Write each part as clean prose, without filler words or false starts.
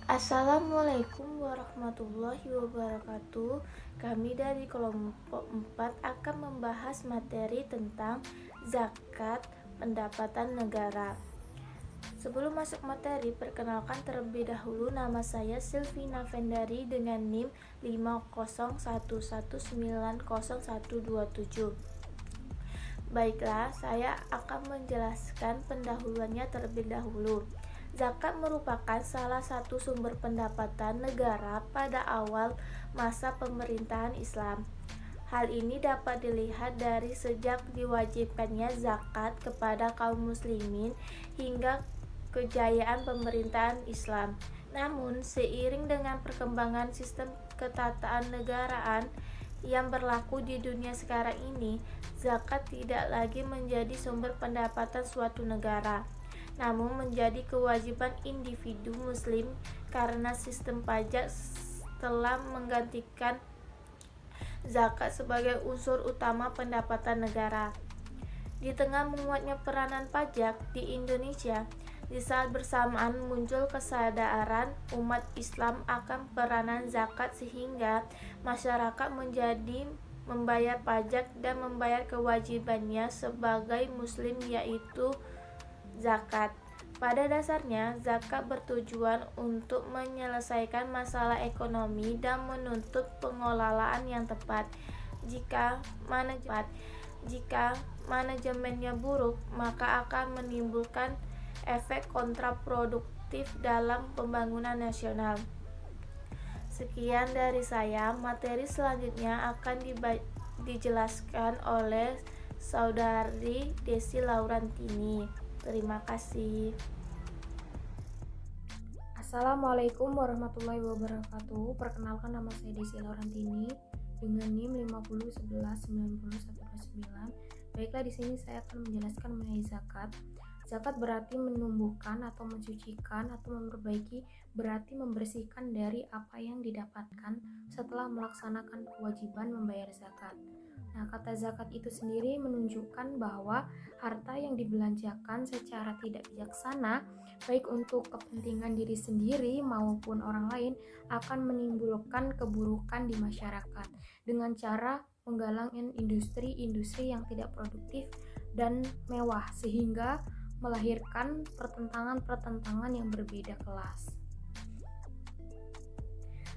Assalamualaikum warahmatullahi wabarakatuh. Kami dari kelompok 4 akan membahas materi tentang zakat pendapatan negara. Sebelum masuk materi, perkenalkan terlebih dahulu, nama saya Silvina Vendari dengan NIM 501190127. Baiklah, saya akan menjelaskan pendahuluannya terlebih dahulu. Zakat merupakan salah satu sumber pendapatan negara pada awal masa pemerintahan Islam. Hal ini dapat dilihat dari sejak diwajibkannya zakat kepada kaum muslimin hingga kejayaan pemerintahan Islam. Namun, seiring dengan perkembangan sistem ketatanegaraan yang berlaku di dunia sekarang ini, zakat tidak lagi menjadi sumber pendapatan suatu negara, namun menjadi kewajiban individu muslim karena sistem pajak telah menggantikan zakat sebagai unsur utama pendapatan negara. Di tengah menguatnya peranan pajak di Indonesia, di saat bersamaan muncul kesadaran umat Islam akan peranan zakat sehingga masyarakat menjadi membayar pajak dan membayar kewajibannya sebagai muslim, yaitu zakat. Pada dasarnya, zakat bertujuan untuk menyelesaikan masalah ekonomi dan menuntut pengelolaan yang tepat. Jika manajemennya buruk, maka akan menimbulkan efek kontraproduktif dalam pembangunan nasional. Sekian dari saya. Materi selanjutnya akan dijelaskan oleh Saudari Desi Laurantini. Terima kasih. Assalamualaikum warahmatullahi wabarakatuh. Perkenalkan, nama saya Desi Laurantini dengan NIM 501190129. Baiklah, di sini saya akan menjelaskan mengenai zakat. Zakat berarti menumbuhkan atau mensucikan atau memperbaiki, berarti membersihkan dari apa yang didapatkan setelah melaksanakan kewajiban membayar zakat. Nah, kata zakat itu sendiri menunjukkan bahwa harta yang dibelanjakan secara tidak bijaksana, baik untuk kepentingan diri sendiri maupun orang lain, akan menimbulkan keburukan di masyarakat dengan cara menggalang industri-industri yang tidak produktif dan mewah, sehingga melahirkan pertentangan-pertentangan yang berbeda kelas.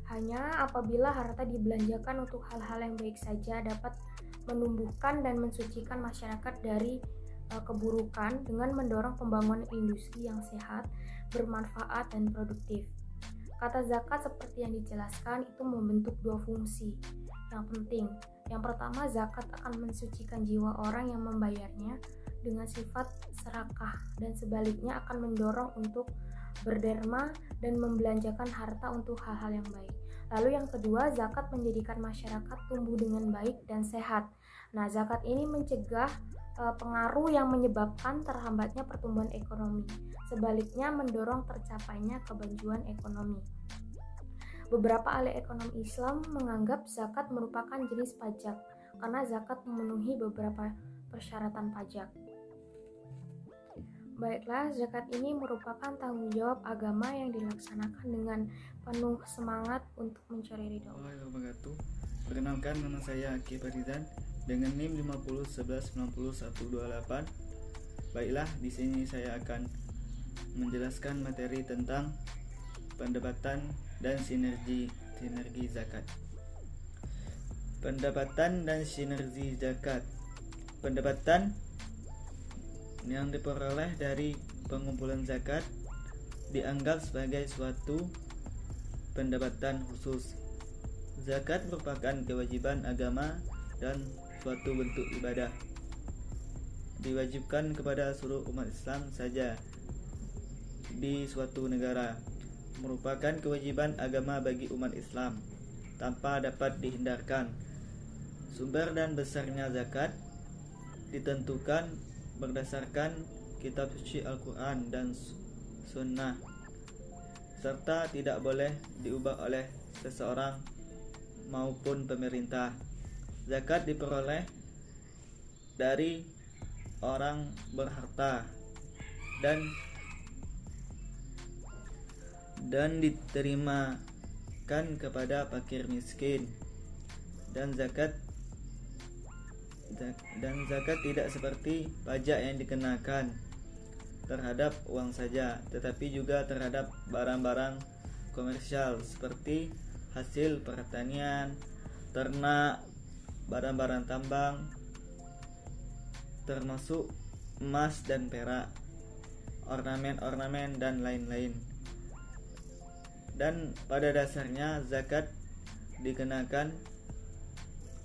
Hanya apabila harta dibelanjakan untuk hal-hal yang baik saja dapat menumbuhkan dan mensucikan masyarakat dari keburukan dengan mendorong pembangunan industri yang sehat, bermanfaat, dan produktif. Kata zakat seperti yang dijelaskan itu membentuk dua fungsi yang penting. Yang pertama, zakat akan mensucikan jiwa orang yang membayarnya dengan sifat serakah, dan sebaliknya akan mendorong untuk berderma dan membelanjakan harta untuk hal-hal yang baik. Lalu yang kedua, zakat menjadikan masyarakat tumbuh dengan baik dan sehat. Nah, zakat ini mencegah pengaruh yang menyebabkan terhambatnya pertumbuhan ekonomi. Sebaliknya, mendorong tercapainya kebajuan ekonomi. Beberapa ahli ekonomi Islam menganggap zakat merupakan jenis pajak karena zakat memenuhi beberapa persyaratan pajak. Baiklah, zakat ini merupakan tanggung jawab agama yang dilaksanakan dengan penuh semangat untuk mencari ridho Allah. Perkenalkan, nama saya Aki Farizan dengan NIM 501190128. Baiklah, di sini saya akan menjelaskan materi tentang pendapatan dan sinergi zakat. Pendapatan dan sinergi zakat. Pendapatan yang diperoleh dari pengumpulan zakat dianggap sebagai suatu pendapatan khusus. Zakat merupakan kewajiban agama dan suatu bentuk ibadah. Diwajibkan kepada seluruh umat Islam saja di suatu negara. Merupakan kewajiban agama bagi umat Islam tanpa dapat dihindarkan. Sumber dan besarnya zakat ditentukan berdasarkan kitab suci Al-Quran dan Sunnah, serta tidak boleh diubah oleh seseorang maupun pemerintah. Zakat diperoleh dari orang berharta dan dan diterimakan kepada fakir miskin. Dan zakat tidak seperti pajak yang dikenakan terhadap uang saja, tetapi juga terhadap barang-barang komersial seperti hasil pertanian, ternak, barang-barang tambang, termasuk emas dan perak, ornamen-ornamen dan lain-lain. Dan pada dasarnya zakat dikenakan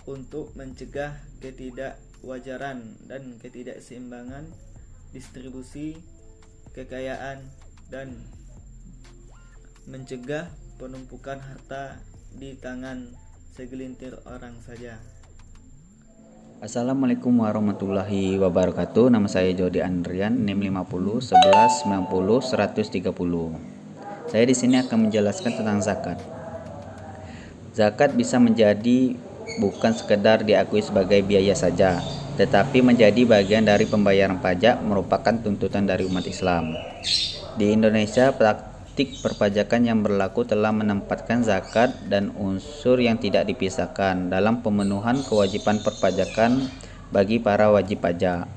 untuk mencegah ketidakwajaran dan ketidakseimbangan distribusi kekayaan dan mencegah penumpukan harta di tangan segelintir orang saja. Assalamualaikum warahmatullahi wabarakatuh. Nama saya Jody Andrian, NIM 50 11 90 130. Saya di sini akan menjelaskan tentang zakat. Zakat bisa menjadi bukan sekedar diakui sebagai biaya saja, tetapi menjadi bagian dari pembayaran pajak, merupakan tuntutan dari umat Islam. Di Indonesia, praktik perpajakan yang berlaku telah menempatkan zakat dan unsur yang tidak dipisahkan dalam pemenuhan kewajiban perpajakan bagi para wajib pajak.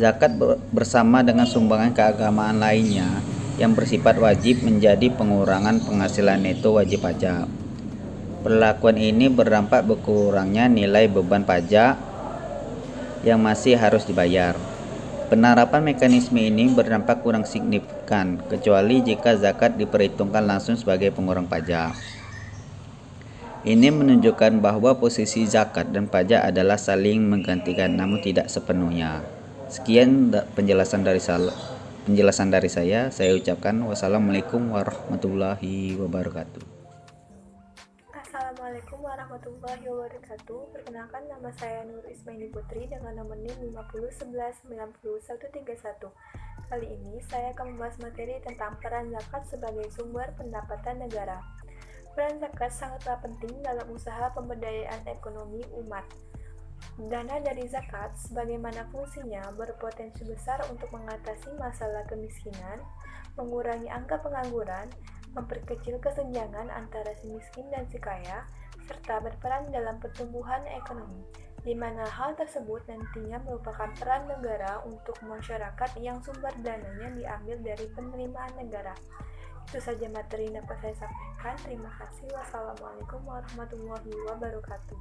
Zakat bersama dengan sumbangan keagamaan lainnya yang bersifat wajib menjadi pengurangan penghasilan neto wajib pajak. Perlakuan ini berdampak berkurangnya nilai beban pajak yang masih harus dibayar. Penerapan mekanisme ini berdampak kurang signifikan, kecuali jika zakat diperhitungkan langsung sebagai pengurang pajak. Ini menunjukkan bahwa posisi zakat dan pajak adalah saling menggantikan, namun tidak sepenuhnya. Sekian penjelasan dari saya. Saya ucapkan wassalamualaikum warahmatullahi wabarakatuh. Assalamualaikum warahmatullahi wabarakatuh. Perkenalkan, nama saya Nur Ismaili Putri dengan nomor NIM 50 11 90 131. Kali ini saya akan membahas materi tentang peran zakat sebagai sumber pendapatan negara. Peran zakat sangatlah penting dalam usaha pemberdayaan ekonomi umat. Dana dari zakat, sebagaimana fungsinya, berpotensi besar untuk mengatasi masalah kemiskinan, mengurangi angka pengangguran, memperkecil kesenjangan antara si miskin dan si kaya, serta berperan dalam pertumbuhan ekonomi, di mana hal tersebut nantinya merupakan peran negara untuk masyarakat yang sumber dananya diambil dari penerimaan negara. Itu saja materi yang dapat saya sampaikan. Terima kasih. Wassalamualaikum warahmatullahi wabarakatuh.